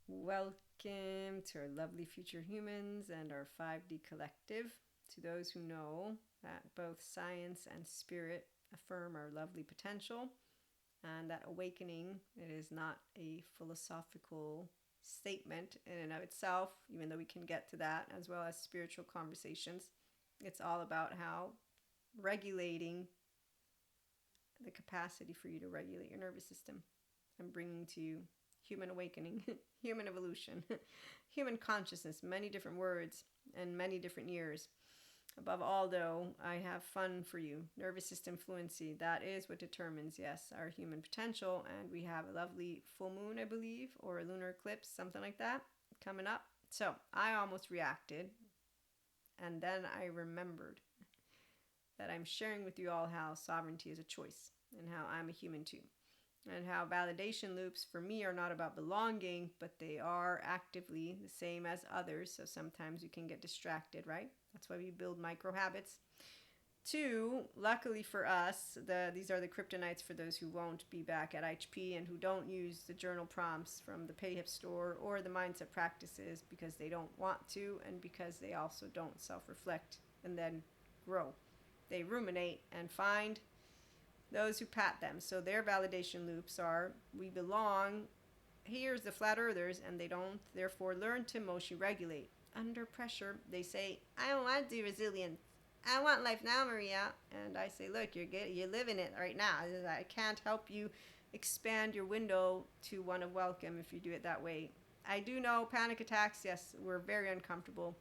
Welcome to our lovely future humans and our 5D collective. To those who know that both science and spirit affirm our lovely potential, and that awakening, it is not a philosophical statement in and of itself, even though we can get to that, as well as spiritual conversations. It's all about how regulating the capacity for you to regulate your nervous system and bringing to you human awakening, human evolution, human consciousness, many different words and many different years. Above all, though, I have fun for you. Nervous system fluency, that is what determines, yes, our human potential. And we have a lovely full moon, I believe, or a lunar eclipse, something like that, coming up. So I almost reacted. And then I remembered that I'm sharing with you all how sovereignty is a choice and how I'm a human too. And how validation loops for me are not about belonging, but they are actively the same as others. So sometimes you can get distracted, right? That's why we build micro habits. Two, luckily for us, these are the kryptonites for those who won't be back at IHP and who don't use the journal prompts from the PayHip store or the mindset practices because they don't want to and because they also don't self-reflect and then grow. They ruminate and find those who pat them. So their validation loops are, we belong, here's the flat earthers, and they don't therefore learn to emotionally regulate. Under pressure, they say, I don't want to do resilience. I want life now, Maria. And I say, look, you're living it right now. I can't help you expand your window to one of welcome if you do it that way. I do know panic attacks, yes, we're very uncomfortable.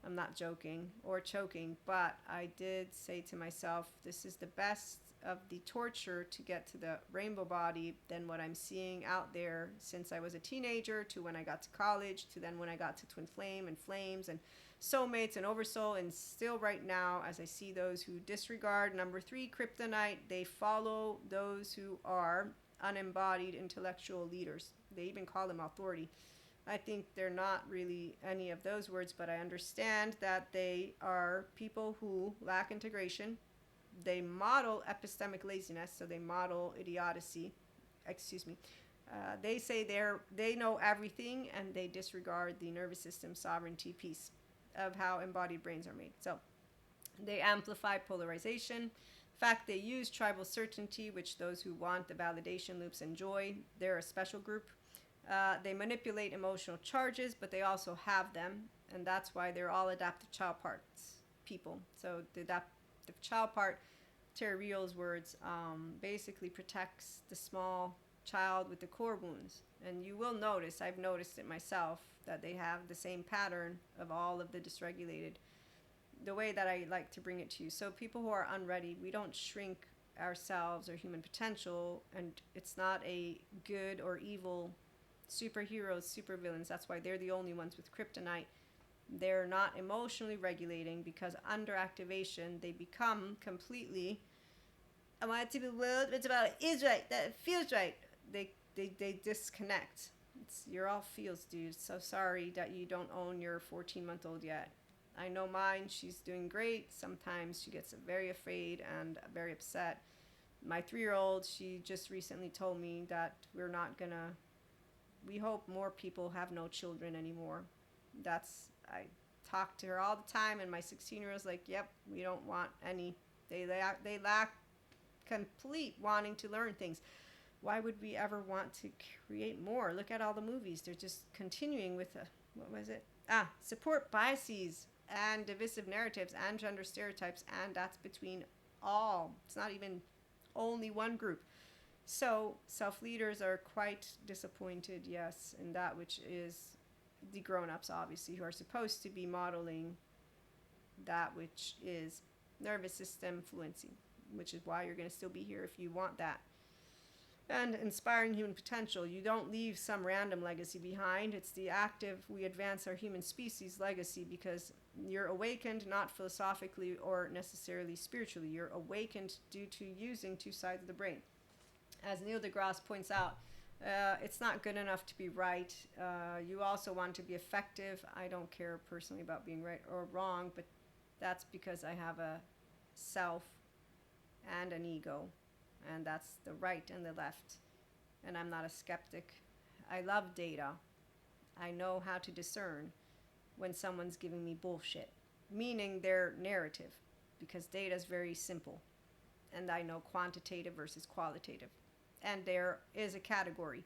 I'm not joking or choking, but I did say to myself, this is the best of the torture to get to the rainbow body than what I'm seeing out there since I was a teenager to when I got to college to then when I got to Twin Flame and Flames and Soulmates and Oversoul, and still right now as I see those who disregard number 3 kryptonite, they follow those who are unembodied intellectual leaders. They even call them authority. I think they're not really any of those words, but I understand that they are people who lack integration. They model epistemic laziness, so they model idiocy. Excuse me. They say they know everything and they disregard the nervous system sovereignty piece of how embodied brains are made. So they amplify polarization. In fact, they use tribal certainty, which those who want the validation loops enjoy. They're a special group. They manipulate emotional charges, but they also have them, and that's why they're all adaptive child parts people. So the adaptive child part, Terry Real's words, basically protects the small child with the core wounds. And you will notice, I've noticed it myself, that they have the same pattern of all of the dysregulated. The way that I like to bring it to you. So people who are unready, we don't shrink ourselves or human potential, and it's not a good or evil superheroes, supervillains. That's why they're the only ones with kryptonite. They're not emotionally regulating because under activation they become completely, I want it to be world, it's about is right, that feels right. They disconnect. You're all feels, dude. So sorry that you don't own your 14-month-old yet. I know mine, she's doing great. Sometimes she gets very afraid and very upset. My 3-year-old, she just recently told me that we hope more people have no children anymore. I talk to her all the time, and my 16-year-old is like, yep, we don't want any. They lack complete wanting to learn things. Why would we ever want to create more? Look at all the movies. They're just continuing with, what was it? Support biases and divisive narratives and gender stereotypes, and that's between all. It's not even only one group. So self-leaders are quite disappointed, yes, in that which is the grown-ups, obviously, who are supposed to be modeling that which is nervous system fluency, which is why you're going to still be here if you want that. And inspiring human potential. You don't leave some random legacy behind. It's the active, we advance our human species legacy because you're awakened not philosophically or necessarily spiritually. You're awakened due to using 2 sides of the brain. As Neil deGrasse points out, it's not good enough to be right. You also want to be effective. I don't care personally about being right or wrong, but that's because I have a self and an ego, and that's the right and the left. And I'm not a skeptic. I love data. I know how to discern when someone's giving me bullshit, meaning their narrative, because data is very simple. And I know quantitative versus qualitative. And there is a category,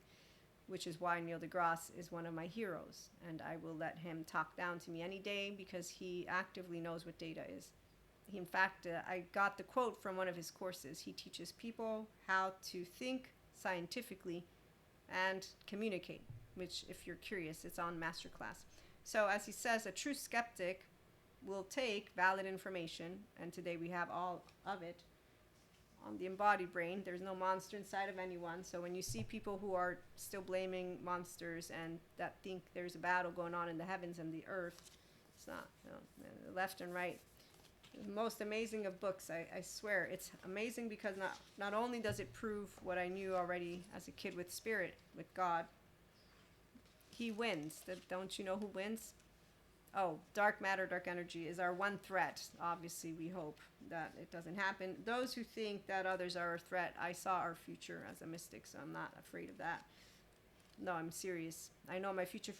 which is why Neil deGrasse is one of my heroes. And I will let him talk down to me any day because he actively knows what data is. In fact, I got the quote from one of his courses. He teaches people how to think scientifically and communicate, which, if you're curious, it's on Masterclass. So as he says, a true skeptic will take valid information, and today we have all of it on the embodied brain. There's no monster inside of anyone. So when you see people who are still blaming monsters and that think there's a battle going on in the heavens and the earth, it's not. No, left and right. The most amazing of books, I swear. It's amazing because not only does it prove what I knew already as a kid with spirit, with God, he wins. Don't you know who wins? Oh, dark matter, dark energy is our one threat. Obviously, we hope that it doesn't happen. Those who think that others are a threat, I saw our future as a mystic, so I'm not afraid of that. No, I'm serious. I know my future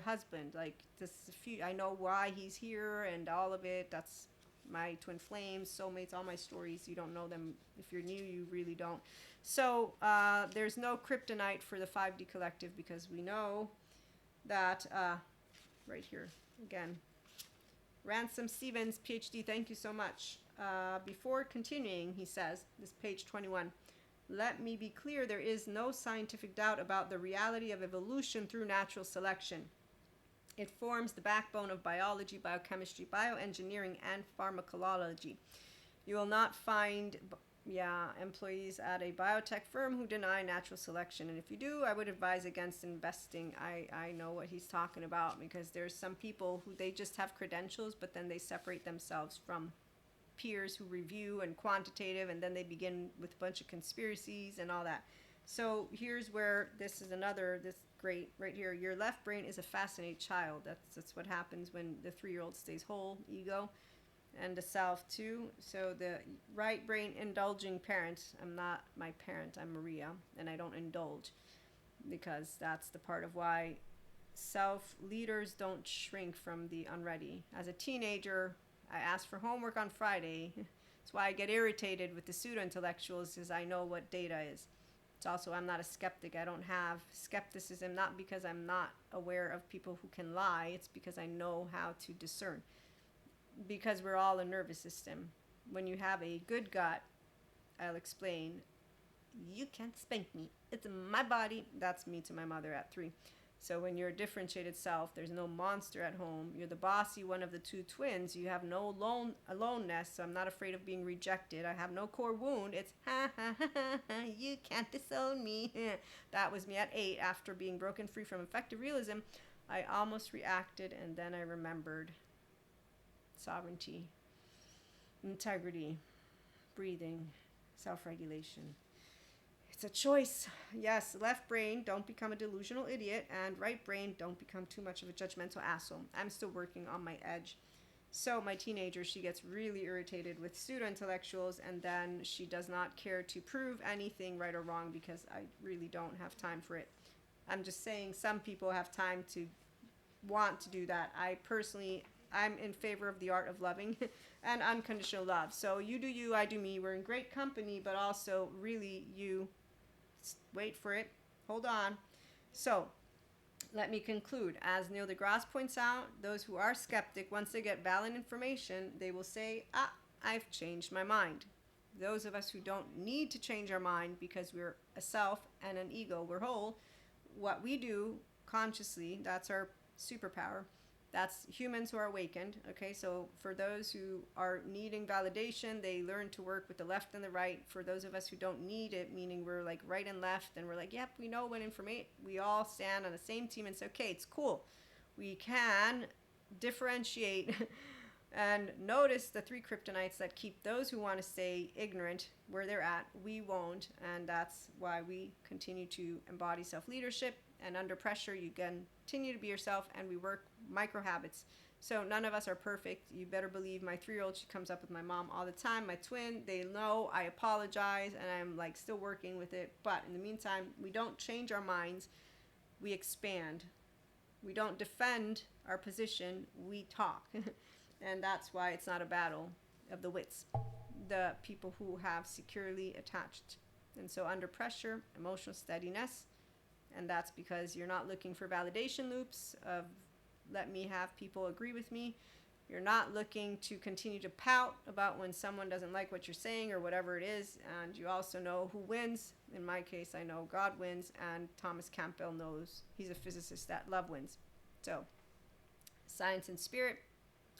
husband. Like, this is I know why he's here and all of it. That's my twin flames, soulmates, all my stories. You don't know them. If you're new, you really don't. So there's no kryptonite for the 5D collective because we know that, right here, again, Ransom Stevens, PhD, thank you so much. Before continuing, he says, this page 21, let me be clear, there is no scientific doubt about the reality of evolution through natural selection. It forms the backbone of biology, biochemistry, bioengineering, and pharmacology. You will not find employees at a biotech firm who deny natural selection. And if you do, I would advise against investing. I know what he's talking about because there's some people who they just have credentials, but then they separate themselves from peers who review and quantitative, and then they begin with a bunch of conspiracies and all that. So here's where this great right here. Your left brain is a fascinating child. That's what happens when the 3-year-old stays whole, ego, and the self too. So the right brain indulging parent. I'm not my parent. I'm Maria, and I don't indulge because that's the part of why self leaders don't shrink from the unready. As a teenager, I asked for homework on Friday. That's why I get irritated with the pseudo-intellectuals, because I know what data is. It's also, I'm not a skeptic. I don't have skepticism, not because I'm not aware of people who can lie. It's because I know how to discern. Because we're all a nervous system. When you have a good gut, I'll explain, you can't spank me. It's my body. That's me to my mother at 3. So when you're a differentiated self, there's no monster at home. You're the bossy one of the 2 twins. You have no aloneness, so I'm not afraid of being rejected. I have no core wound. It's ha ha ha ha, you can't disown me. That was me at 8 after being broken free from effective realism. I almost reacted, and then I remembered sovereignty, integrity, breathing, self-regulation. It's a choice. Yes, left brain, don't become a delusional idiot, and right brain, don't become too much of a judgmental asshole. I'm still working on my edge. So my teenager, she gets really irritated with pseudo-intellectuals, and then she does not care to prove anything right or wrong because I really don't have time for it. I'm just saying some people have time to want to do that. I'm in favor of the art of loving and unconditional love. So you do you, I do me. We're in great company, but also really you. Wait for it. Hold on. So let me conclude. As Neil deGrasse points out, those who are skeptic, once they get valid information, they will say, I've changed my mind. Those of us who don't need to change our mind because we're a self and an ego, we're whole, what we do consciously, that's our superpower. That's humans who are awakened. Okay, so for those who are needing validation, they learn to work with the left and the right. For those of us who don't need it, meaning we're like right and left, and we're like, yep, we know what information. We all stand on the same team and say, okay, it's cool. We can differentiate and notice the 3 kryptonites that keep those who want to stay ignorant where they're at. We won't, and that's why we continue to embody self-leadership. And under pressure, you continue to be yourself, and we work micro habits. So none of us are perfect. You better believe my 3-year-old, she comes up with my mom all the time. My twin, they know I apologize, and I'm like still working with it. But in the meantime, we don't change our minds. we expand. We don't defend our position, we talk. And that's why it's not a battle of the wits. The people who have securely attached. And so under pressure, emotional steadiness. And that's because you're not looking for validation loops of let me have people agree with me. You're not looking to continue to pout about when someone doesn't like what you're saying or whatever it is. And you also know who wins. In my case, I know God wins, and Thomas Campbell knows, he's a physicist, that love wins. So science and spirit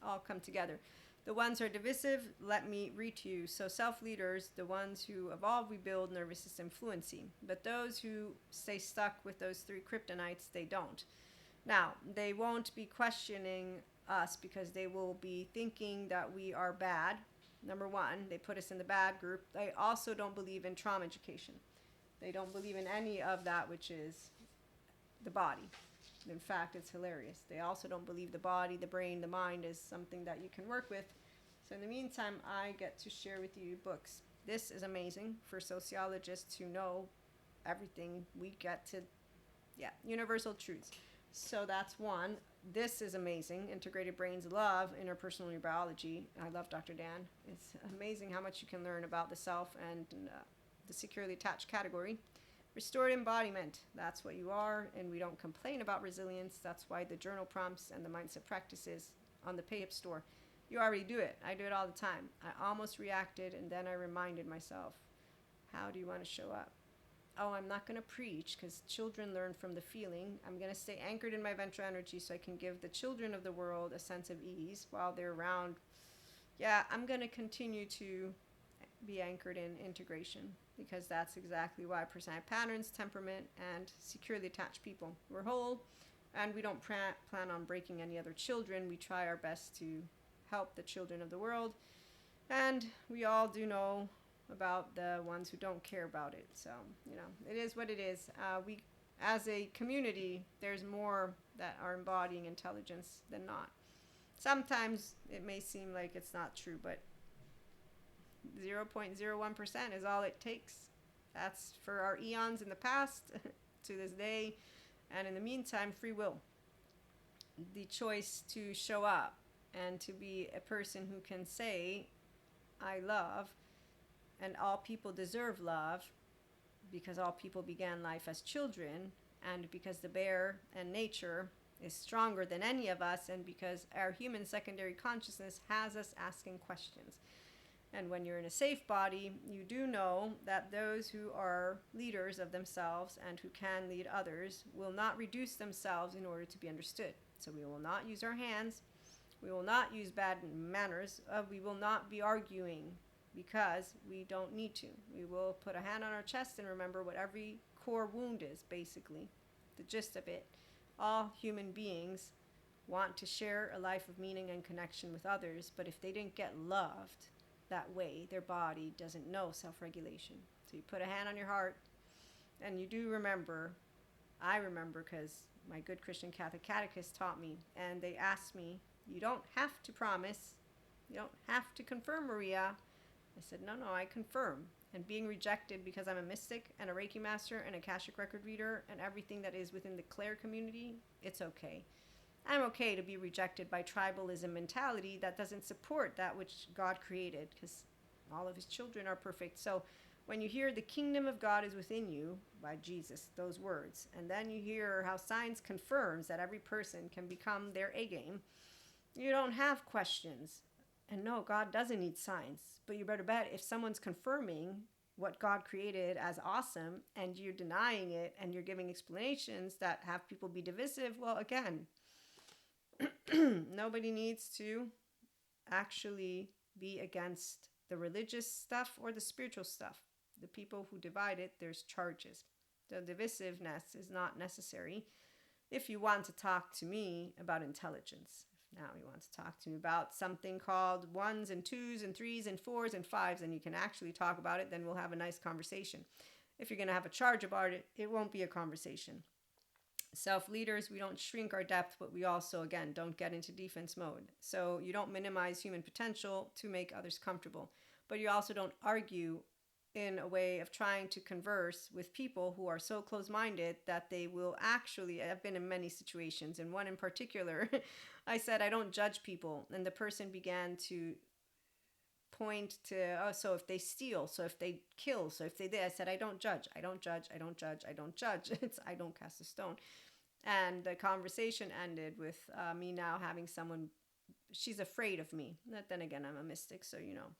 all come together. The ones who are divisive, let me read to you. So self-leaders, the ones who evolve, rebuild nervous system fluency. But those who stay stuck with those 3 kryptonites, they don't. Now, they won't be questioning us because they will be thinking that we are bad. Number 1, they put us in the bad group. They also don't believe in trauma education. They don't believe in any of that which is the body. In fact, it's hilarious. They also don't believe the body, the brain, the mind is something that you can work with. So in the meantime, I get to share with you books. This is amazing for sociologists who know everything. We get to, universal truths. So that's one. This is amazing. Integrated Brains Love Interpersonal Neurobiology. I love Dr. Dan. It's amazing how much you can learn about the self and the securely attached category. Restored embodiment. That's what you are, and we don't complain about resilience. That's why the journal prompts and the mindset practices on the PayUp store. You already do it. I do it all the time. I almost reacted, and then I reminded myself, how do you want to show up? Oh, I'm not going to preach because children learn from the feeling. I'm going to stay anchored in my ventral energy so I can give the children of the world a sense of ease while they're around. Yeah, I'm going to continue to be anchored in integration because that's exactly why personality patterns, temperament, and securely attached people. We're whole, and we don't plan on breaking any other children. We try our best to help the children of the world, and we all do know about the ones who don't care about it. So, it is what it is. We, as a community, there's more that are embodying intelligence than not. Sometimes it may seem like it's not true, but 0.01% is all it takes. That's for our eons in the past to this day. And in the meantime, free will. The choice to show up and to be a person who can say, I love, and all people deserve love, because all people began life as children, and because the bear and nature is stronger than any of us, and because our human secondary consciousness has us asking questions. And when you're in a safe body, you do know that those who are leaders of themselves and who can lead others will not reduce themselves in order to be understood. So we will not use our hands. We will not use bad manners. We will not be arguing because we don't need to. We will put a hand on our chest and remember what every core wound is, basically. The gist of it. All human beings want to share a life of meaning and connection with others, but if they didn't get loved that way, their body doesn't know self-regulation. So you put a hand on your heart, and you do remember. I remember because my good Christian Catholic catechist taught me, and they asked me, you don't have to promise, you don't have to confirm, Maria. I said, no, I confirm. And being rejected because I'm a mystic and a Reiki master and a Akashic record reader and everything that is within the Claire community, it's okay. I'm okay to be rejected by tribalism mentality that doesn't support that which God created, because all of his children are perfect. So when you hear the kingdom of God is within you by Jesus, those words, and then you hear how science confirms that every person can become their A game, you don't have questions. And no, God doesn't need science. But you better bet if someone's confirming what God created as awesome and you're denying it and you're giving explanations that have people be divisive, well, again, nobody needs to actually be against the religious stuff or the spiritual stuff. The people who divide it, there's charges. The divisiveness is not necessary if you want to talk to me about intelligence. If now you want to talk to me about something called 1s and 2s and 3s and 4s and 5s, and you can actually talk about it, then we'll have a nice conversation. If you're going to have a charge about it, it won't be a conversation. Self-leaders, we don't shrink our depth, but we also, again, don't get into defense mode. So you don't minimize human potential to make others comfortable, but you also don't argue in a way of trying to converse with people who are so close-minded that they will actually, I've been in many situations, and one in particular, I said, I don't judge people. And the person began to point to, oh, so if they steal, so if they kill, so if they did, I said, I don't judge, I don't judge, I don't judge, I don't judge. It's, I don't cast a stone. And the conversation ended with me now having someone, she's afraid of me. But then again, I'm a mystic, so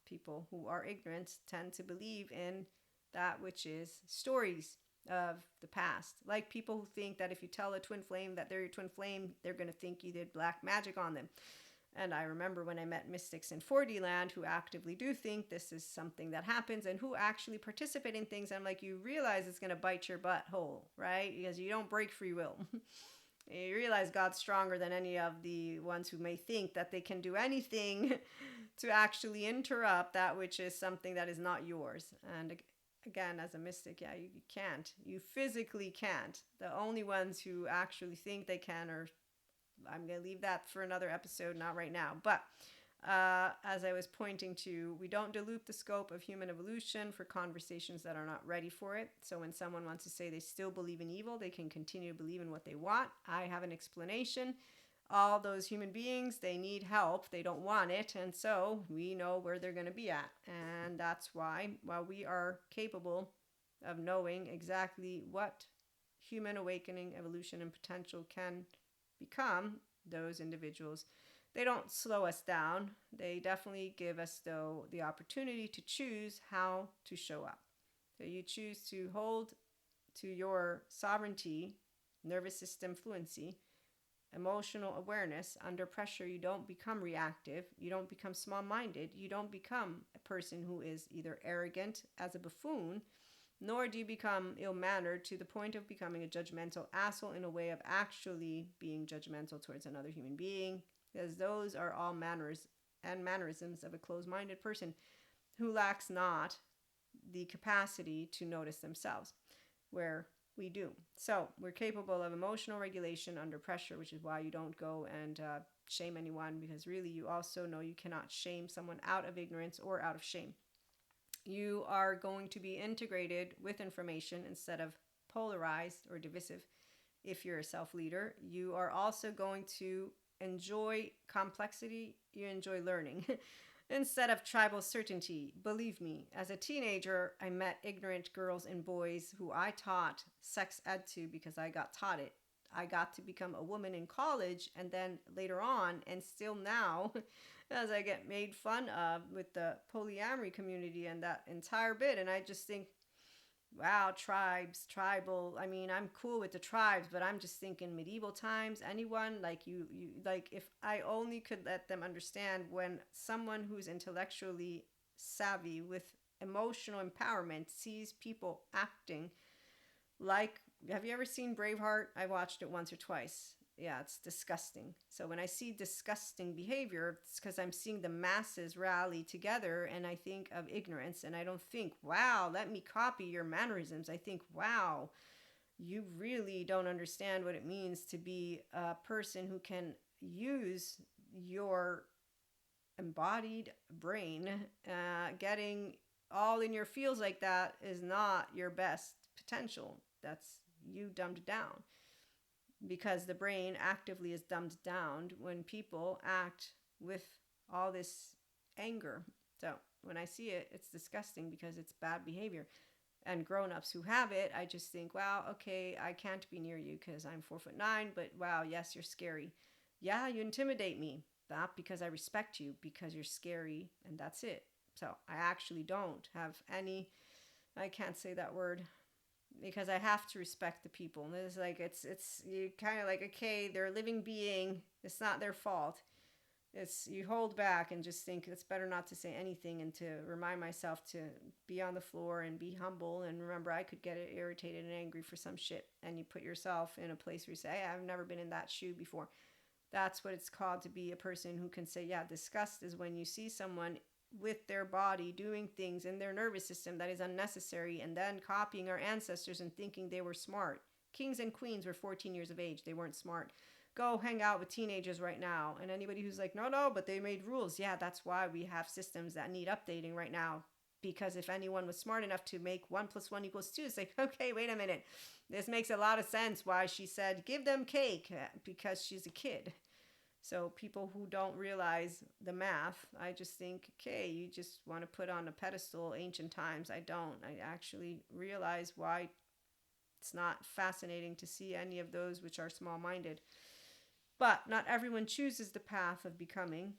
people who are ignorant tend to believe in that which is stories of the past. Like people who think that if you tell a twin flame that they're your twin flame, they're going to think you did black magic on them. And I remember when I met mystics in 4D land who actively do think this is something that happens and who actually participate in things. I'm like, you realize it's going to bite your butthole, right? Because you don't break free will. You realize God's stronger than any of the ones who may think that they can do anything to actually interrupt that which is something that is not yours. And again, as a mystic, yeah, you can't. You physically can't. The only ones who actually think they can are, I'm going to leave that for another episode, not right now. But as I was pointing to, we don't dilute the scope of human evolution for conversations that are not ready for it. So when someone wants to say they still believe in evil, they can continue to believe in what they want. I have an explanation. All those human beings, they need help. They don't want it. And so we know where they're going to be at. And that's why, while we are capable of knowing exactly what human awakening, evolution, and potential can become, those individuals, they don't slow us down. They definitely give us, though, the opportunity to choose how to show up. So you choose to hold to your sovereignty, nervous system fluency, emotional awareness. Under pressure, you don't become reactive. You don't become small-minded. You don't become a person who is either arrogant as a buffoon, nor do you become ill-mannered to the point of becoming a judgmental asshole in a way of actually being judgmental towards another human being, because those are all manners and mannerisms of a closed-minded person who lacks not the capacity to notice themselves, where we do. So we're capable of emotional regulation under pressure, which is why you don't go and shame anyone, because really you also know you cannot shame someone out of ignorance or out of shame. You are going to be integrated with information instead of polarized or divisive. If you're a self-leader, you are also going to enjoy complexity. You enjoy learning instead of tribal certainty. Believe me, as a teenager, I met ignorant girls and boys who I taught sex ed to because I got taught it. I got to become a woman in college, and then later on, and still now, as I get made fun of with the polyamory community and that entire bit. And I just think, wow, tribes, tribal. I mean, I'm cool with the tribes, but I'm just thinking medieval times, anyone, like you like, if I only could let them understand when someone who's intellectually savvy with emotional empowerment sees people acting like, have you ever seen Braveheart? I watched it once or twice. Yeah, it's disgusting. So when I see disgusting behavior, it's because I'm seeing the masses rally together, and I think of ignorance, and I don't think, wow, let me copy your mannerisms. I think, wow, you really don't understand what it means to be a person who can use your embodied brain. Getting all in your feels like that is not your best potential. That's you dumbed down, because the brain actively is dumbed down when people act with all this anger. So when I see it, it's disgusting because it's bad behavior. And grown-ups who have it, I just think, wow, okay, I can't be near you because I'm 4'9", but wow, yes, you're scary. Yeah, you intimidate me, not because I respect you, because you're scary, and that's it. So I actually don't have any, I can't say that word, because I have to respect the people. And it's like, it's you kind of like, okay, they're a living being. It's not their fault. It's, you hold back and just think it's better not to say anything, and to remind myself to be on the floor and be humble. And remember, I could get irritated and angry for some shit. And you put yourself in a place where you say, hey, I've never been in that shoe before. That's what it's called to be a person who can say, yeah, disgust is when you see someone with their body doing things in their nervous system that is unnecessary, and then copying our ancestors and thinking they were smart. Kings and queens were 14 years of age. They weren't smart. Go hang out with teenagers right now. And anybody who's like, no, but they made rules. Yeah, that's why we have systems that need updating right now, Because if anyone was smart enough to make 1 + 1 = 2, it's like, okay, wait a minute. This makes a lot of sense why she said, give them cake, because she's a kid. So people who don't realize the math, I just think, okay, you just want to put on a pedestal ancient times. I don't. I actually realize why it's not fascinating to see any of those which are small-minded. But not everyone chooses the path of becoming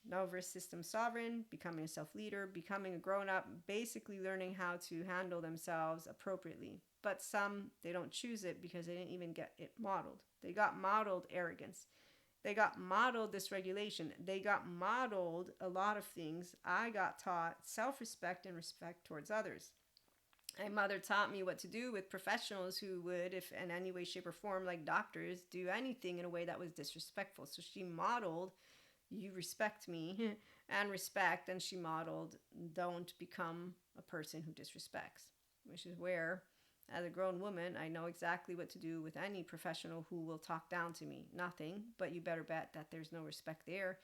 nervous system sovereign, becoming a self-leader, becoming a grown-up, basically learning how to handle themselves appropriately. But some, they don't choose it because they didn't even get it modeled. They got modeled arrogance. They got modeled dysregulation. They got modeled a lot of things. I got taught self-respect and respect towards others. My mother taught me what to do with professionals who would, if in any way, shape, or form, like doctors, do anything in a way that was disrespectful. So she modeled, you respect me and respect, and she modeled, don't become a person who disrespects, which is where, as a grown woman, I know exactly what to do with any professional who will talk down to me. Nothing, but you better bet that there's no respect there.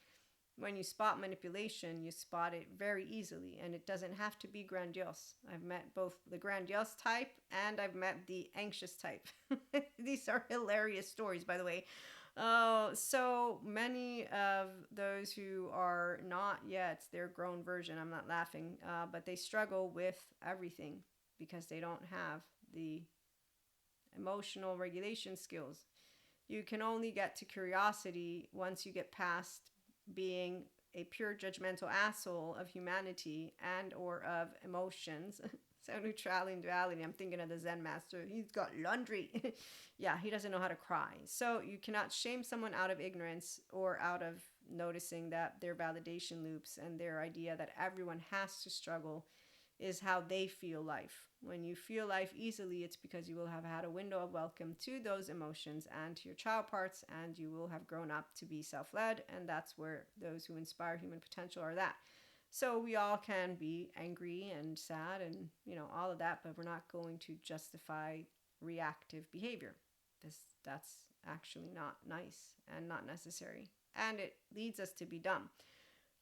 When you spot manipulation, you spot it very easily, and it doesn't have to be grandiose. I've met both the grandiose type and I've met the anxious type. These are hilarious stories, by the way. So many of those who are not yet their grown version, I'm not laughing, but they struggle with everything because they don't have the emotional regulation skills. You can only get to curiosity once you get past being a pure judgmental asshole of humanity and or of emotions. So neutrality and duality. I'm thinking of the Zen master. He's got laundry. Yeah, he doesn't know how to cry. So you cannot shame someone out of ignorance or out of noticing that their validation loops and their idea that everyone has to struggle is how they feel life. When you feel life easily, it's because you will have had a window of welcome to those emotions and to your child parts, and you will have grown up to be self-led, and that's where those who inspire human potential are that. So we all can be angry and sad and, all of that, but we're not going to justify reactive behavior. That's actually not nice and not necessary. And it leads us to be dumb.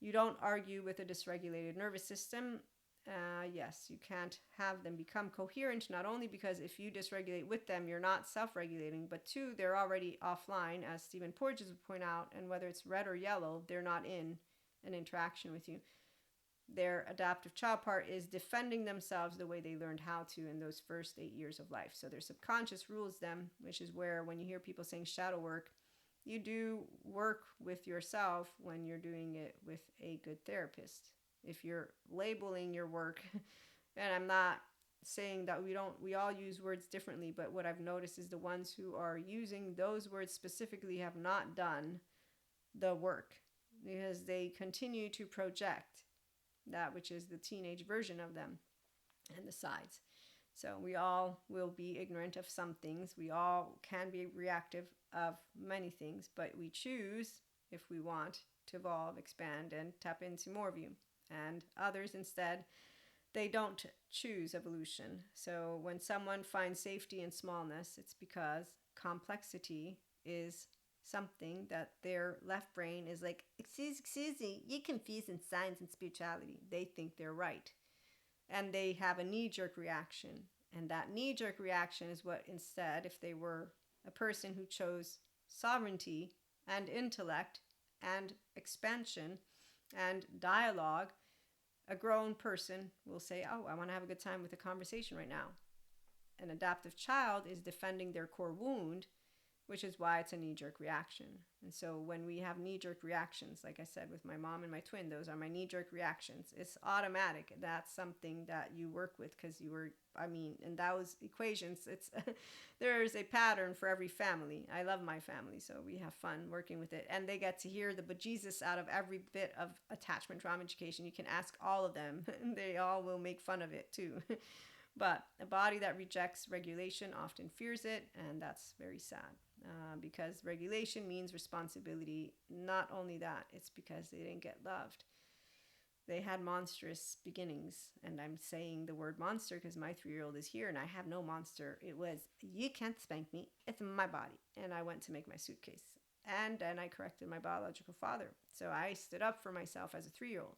You don't argue with a dysregulated nervous system. Yes, you can't have them become coherent, not only because if you dysregulate with them, you're not self-regulating, but two, they're already offline, as Stephen Porges would point out, and whether it's red or yellow, they're not in an interaction with you. Their adaptive child part is defending themselves the way they learned how to in those first 8 years of life. So their subconscious rules them, which is where when you hear people saying shadow work, you do work with yourself when you're doing it with a good therapist. If you're labeling your work, and I'm not saying that we all use words differently, but what I've noticed is the ones who are using those words specifically have not done the work because they continue to project that which is the teenage version of them and the sides. So we all will be ignorant of some things. We all can be reactive of many things, but we choose, if we want, to evolve, expand, and tap into more of you. And others instead, they don't choose evolution. So when someone finds safety in smallness, it's because complexity is something that their left brain is like, excuse me, you're confusing science and spirituality. They think they're right. And they have a knee-jerk reaction. And that knee-jerk reaction is what instead, if they were a person who chose sovereignty and intellect and expansion and dialogue, a grown person will say, oh, I want to have a good time with the conversation right now. An adaptive child is defending their core wound, which is why it's a knee-jerk reaction. And so when we have knee-jerk reactions, like I said, with my mom and my twin, those are my knee-jerk reactions. It's automatic. That's something that you work with because in those equations, it's there's a pattern for every family. I love my family, so we have fun working with it. And they get to hear the bejesus out of every bit of attachment trauma education. You can ask all of them. They all will make fun of it too. But a body that rejects regulation often fears it, and that's very sad. Because regulation means responsibility. Not only that, it's because they didn't get loved. They had monstrous beginnings, and I'm saying the word monster because my 3-year-old is here and I have no monster. It was, you can't spank me, it's my body. And I went to make my suitcase, and then I corrected my biological father. So I stood up for myself as a 3-year-old.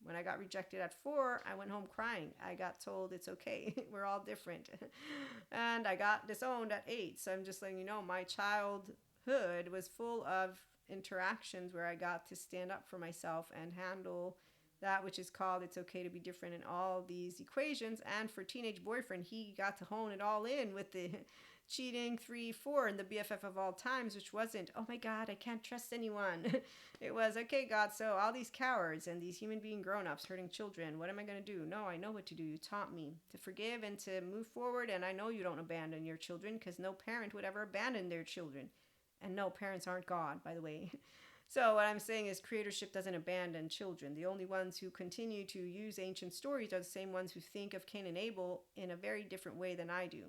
When I got rejected at 4, I went home crying. I got told it's okay. We're all different. And I got disowned at 8. So I'm just letting you know, my childhood was full of interactions where I got to stand up for myself and handle that which is called it's okay to be different in all these equations. And for teenage boyfriend, he got to hone it all in with the cheating 3, 4 and the BFF of all times, which wasn't, oh my God, I can't trust anyone. It was, okay, God, so all these cowards and these human being grown-ups hurting children, what am I going to do? No, I know what to do. You taught me to forgive and to move forward. And I know you don't abandon your children, because no parent would ever abandon their children. And no, parents aren't God, by the way. So what I'm saying is creatorship doesn't abandon children. The only ones who continue to use ancient stories are the same ones who think of Cain and Abel in a very different way than I do.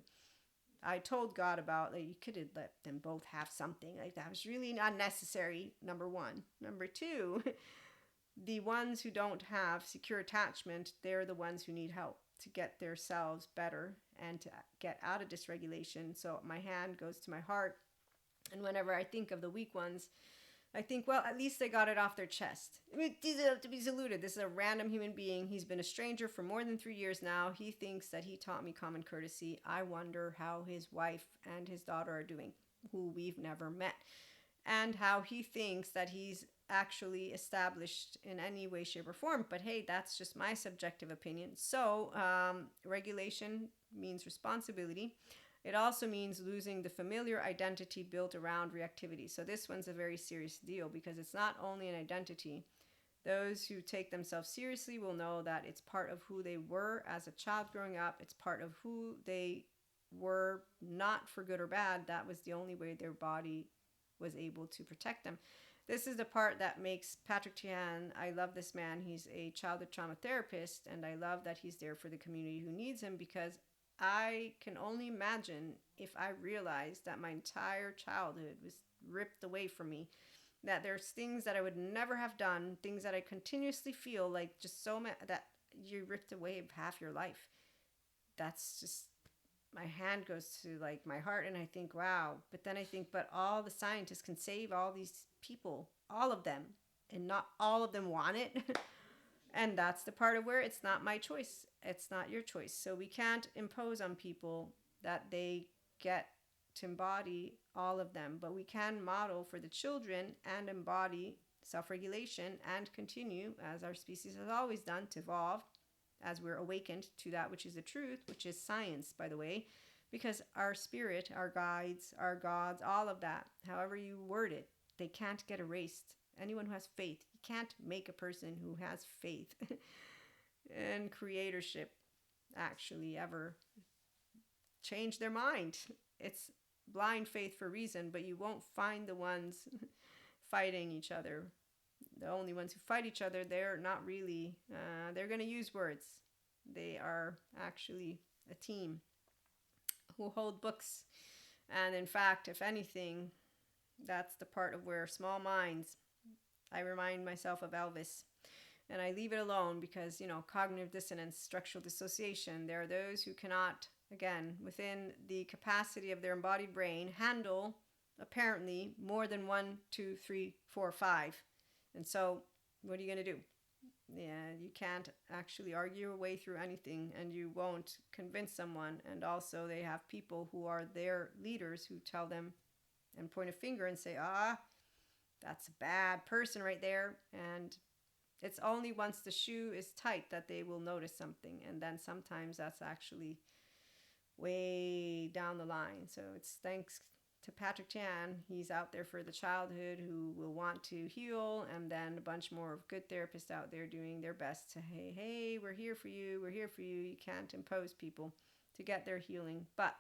I told God about, like, you could have let them both have something. Like, that was really unnecessary, number 1. Number 2, the ones who don't have secure attachment, they're the ones who need help to get themselves better and to get out of dysregulation. So my hand goes to my heart. And whenever I think of the weak ones, I think, well, at least they got it off their chest. It deserves to be saluted. This is a random human being. He's been a stranger for more than 3 years now. He thinks that he taught me common courtesy. I wonder how his wife and his daughter are doing, who we've never met, and how he thinks that he's actually established in any way, shape, or form. But hey, that's just my subjective opinion. So regulation means responsibility. It also means losing the familiar identity built around reactivity. So this one's a very serious deal, because it's not only an identity. Those who take themselves seriously will know that it's part of who they were as a child growing up. It's part of who they were, not for good or bad. That was the only way their body was able to protect them. This is the part that makes Patrick Tian, I love this man. He's a childhood trauma therapist, and I love that he's there for the community who needs him, because I can only imagine if I realized that my entire childhood was ripped away from me, that there's things that I would never have done, things that I continuously feel like just so mad that you ripped away of half your life. That's just, my hand goes to like my heart, and I think, wow. But then I think, but all the scientists can save all these people, all of them, and not all of them want it. And that's the part of where it's not my choice. It's not your choice. So we can't impose on people that they get to embody all of them. But we can model for the children and embody self-regulation and continue, as our species has always done, to evolve as we're awakened to that which is the truth, which is science, by the way. Because our spirit, our guides, our gods, all of that, however you word it, they can't get erased. Anyone who has faith, you can't make a person who has faith and creatorship actually ever change their mind. It's blind faith for a reason, but you won't find the ones fighting each other. The only ones who fight each other, they're not really, they're going to use words. They are actually a team who hold books. And in fact, if anything, that's the part of where small minds, I remind myself of Elvis, and I leave it alone because, you know, cognitive dissonance, structural dissociation, there are those who cannot, again, within the capacity of their embodied brain, handle apparently more than 1, 2, 3, 4, 5. And so what are you going to do? Yeah, you can't actually argue your way through anything, and you won't convince someone. And also they have people who are their leaders who tell them and point a finger and say, that's a bad person right there. And it's only once the shoe is tight that they will notice something. And then sometimes that's actually way down the line. So it's thanks to Patrick Tian. He's out there for the childhood who will want to heal. And then a bunch more of good therapists out there doing their best to, hey, we're here for you. We're here for you. You can't impose people to get their healing. But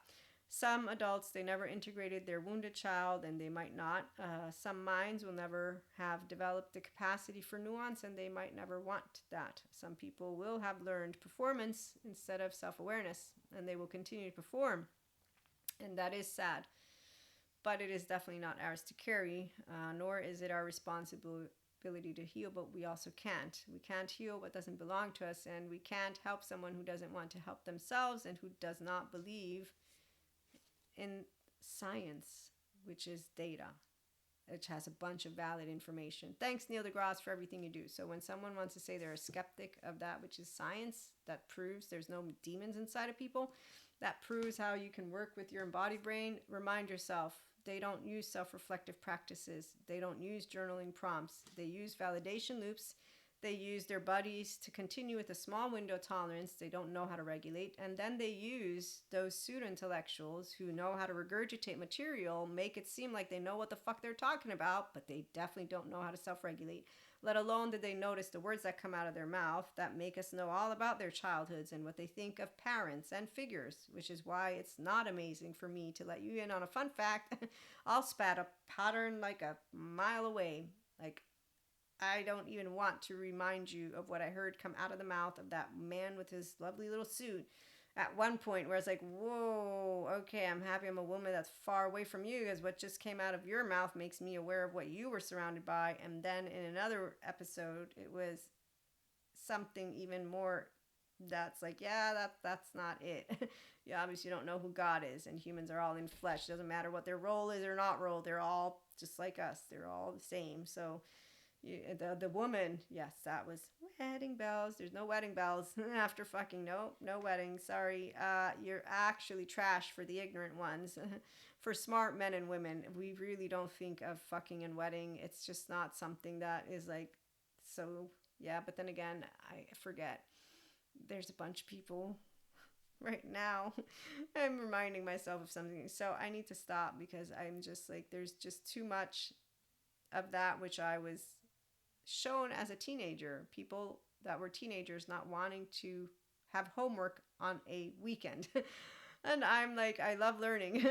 some adults, they never integrated their wounded child, and they might not. Some minds will never have developed the capacity for nuance, and they might never want that. Some people will have learned performance instead of self-awareness, and they will continue to perform. And that is sad. But it is definitely not ours to carry, nor is it our responsibility to heal, but we also can't. We can't heal what doesn't belong to us, and we can't help someone who doesn't want to help themselves and who does not believe in science, which is data. which has a bunch of valid information. Thanks, Neil deGrasse, for everything you do. So when someone wants to say they're a skeptic of that which is science, that proves there's no demons inside of people, that proves how you can work with your embodied brain. Remind yourself, they don't use self-reflective practices. They don't use journaling prompts. They use validation loops. They use their buddies to continue with a small window tolerance they don't know how to regulate. And then they use those pseudo-intellectuals who know how to regurgitate material, make it seem like they know what the fuck they're talking about, but they definitely don't know how to self-regulate. Let alone did they notice the words that come out of their mouth that make us know all about their childhoods and what they think of parents and figures, which is why it's not amazing for me to let you in on a fun fact. I'll spat a pattern like a mile away. Like, I don't even want to remind you of what I heard come out of the mouth of that man with his lovely little suit at one point, where it's like, whoa, okay, I'm happy I'm a woman that's far away from you, because what just came out of your mouth makes me aware of what you were surrounded by. And then in another episode, it was something even more that's like, yeah, that's not it. You obviously don't know who God is, and humans are all in flesh. Doesn't matter what their role is or not role. They're all just like us. They're all the same. So the woman, yes, that was wedding bells. There's no wedding bells after fucking. No wedding. Sorry. You're actually trash for the ignorant ones. For smart men and women, we really don't think of fucking and wedding. It's just not something that is like, so yeah. But then again, I forget. There's a bunch of people right now. I'm reminding myself of something. So I need to stop, because I'm just like, there's just too much of that which I was shown as a teenager. People that were teenagers not wanting to have homework on a weekend. And I'm like, I love learning.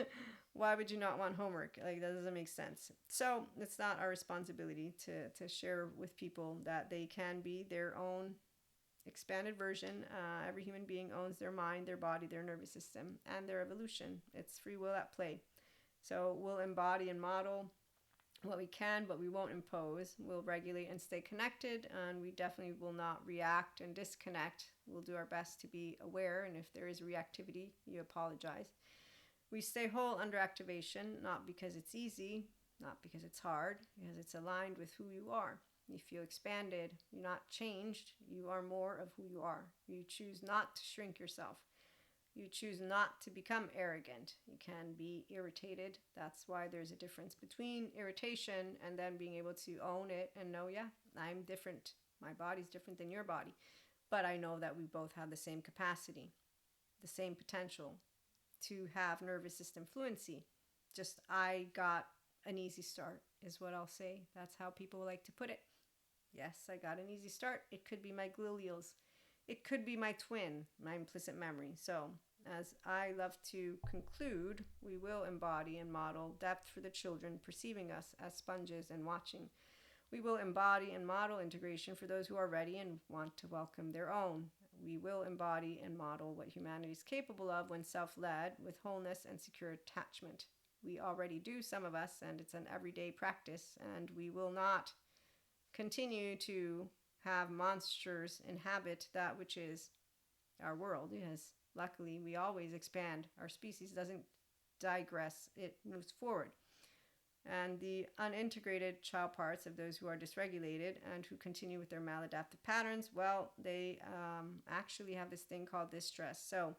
Why would you not want homework? Like, that doesn't make sense. So it's not our responsibility to share with people that they can be their own expanded version. Every human being owns their mind, their body, their nervous system, and their evolution. It's free will at play. So we'll embody and model what we can, but we won't impose. We'll regulate and stay connected, and we definitely will not react and disconnect. We'll do our best to be aware, and if there is reactivity, you apologize. We stay whole under activation, not because it's easy, not because it's hard, because it's aligned with who you are. You feel expanded. You're not changed. You are more of who you are. You choose not to shrink yourself. You choose not to become arrogant. You can be irritated. That's why there's a difference between irritation and then being able to own it and know, yeah, I'm different. My body's different than your body. But I know that we both have the same capacity, the same potential to have nervous system fluency. Just I got an easy start is what I'll say. That's how people like to put it. Yes, I got an easy start. It could be my glials. It could be my twin, my implicit memory. So, as I love to conclude, we will embody and model depth for the children, perceiving us as sponges and watching. We will embody and model integration for those who are ready and want to welcome their own. We will embody and model what humanity is capable of when self-led, with wholeness and secure attachment. We already do, some of us, and it's an everyday practice, and we will not continue to have monsters inhabit that which is our world. Yes, luckily we always expand. Our species doesn't digress, it moves forward. And the unintegrated child parts of those who are dysregulated and who continue with their maladaptive patterns, well, they actually have this thing called distress. So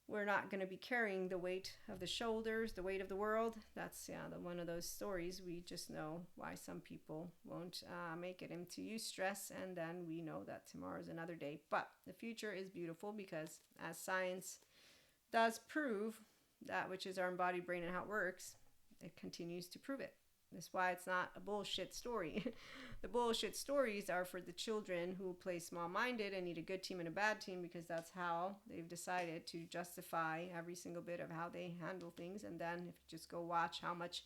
we're not going to be carrying the weight of the shoulders, the weight of the world. That's one of those stories. We just know why some people won't make it into eustress, and then we know that tomorrow is another day. But the future is beautiful, because as science does prove that which is our embodied brain and how it works, it continues to prove it. That's why it's not a bullshit story. The bullshit stories are for the children who play small-minded and need a good team and a bad team, because that's how they've decided to justify every single bit of how they handle things. And then if you just go watch how much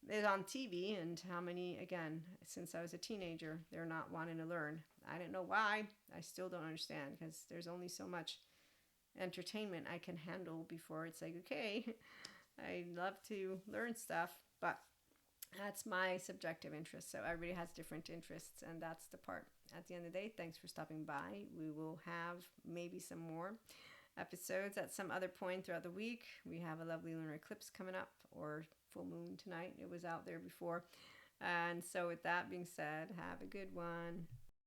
is on TV and how many, again, since I was a teenager, they're not wanting to learn. I don't know why. I still don't understand, because there's only so much entertainment I can handle before it's like, okay, I love to learn stuff, but that's my subjective interest. So everybody has different interests, and that's the part. At the end of the day, thanks for stopping by. We will have maybe some more episodes at some other point throughout the week. We have a lovely lunar eclipse coming up, or full moon tonight. It was out there before. And so with that being said, have a good one.